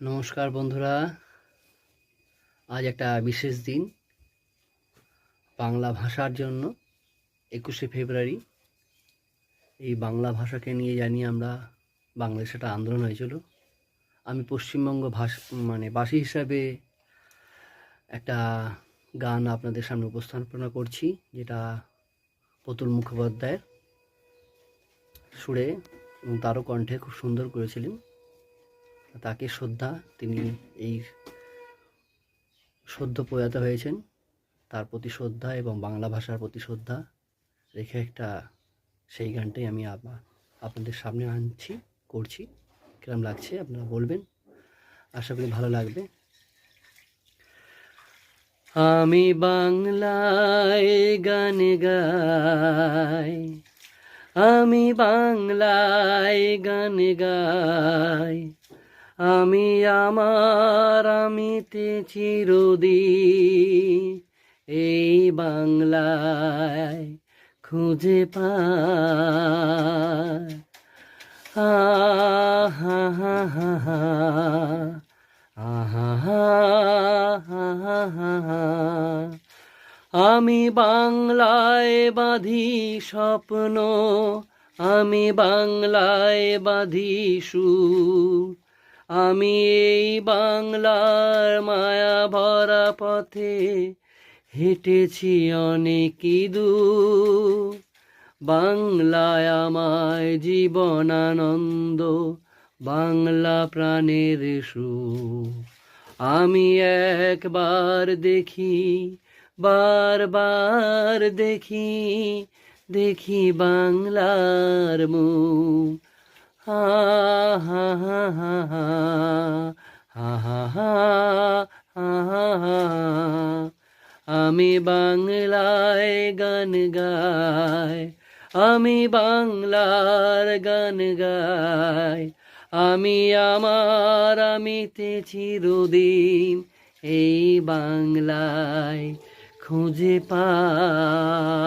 নমস্কার বন্ধুরা, আজ একটা বিশেষ দিন বাংলা ভাষার জন্য। 21শে ফেব্রুয়ারি। এই বাংলা ভাষাকে নিয়ে জানি আমরা বাংলাদেশে একটা আন্দোলন হয়েছিল। আমি পশ্চিমবঙ্গ বাসী হিসাবে একটা গান আপনাদের সামনে উপস্থাপনা করছি, যেটা প্রতুল মুখোপাধ্যায়ের সুরে এবং তারও কণ্ঠে খুব সুন্দর করেছিলেন। তাকে শ্রদ্ধা, তিনি এই সদ্য প্রয়াত হয়েছেন, তার প্রতি শ্রদ্ধা এবং বাংলা ভাষার প্রতি শ্রদ্ধা রেখে সেই গানটাই আমি আপনাদের সামনে করছি। কিরম লাগছে আপনারা বলবেন, আশা করি ভালো লাগবে। আমি বাংলায় গান গাই, আমি বাংলায় গান গাই, আমি আমার আমিতে চিরদিন এই বাংলায় খুঁজে পাই। আহা হা হা হা, আহা হা হা হা হা। আমি বাংলায় বাঁধি স্বপ্ন, আমি বাংলায় বাঁধি সুর, আমি এই বাংলার মায়া ভরা পথে হেঁটেছি অনেক দূর। বাংলায় আমায় জীবন আনন্দ, বাংলা প্রাণের সুর। আমি একবার দেখি, বারবার দেখি, দেখি বাংলার মুখ। হা হা হা হা হা হা হা হা হা। আমি বাংলায় গান গাই, আমি বাংলার গান গাই, আমি আমার আমিতে চিরদিন এই বাংলায় খুঁজে পাই।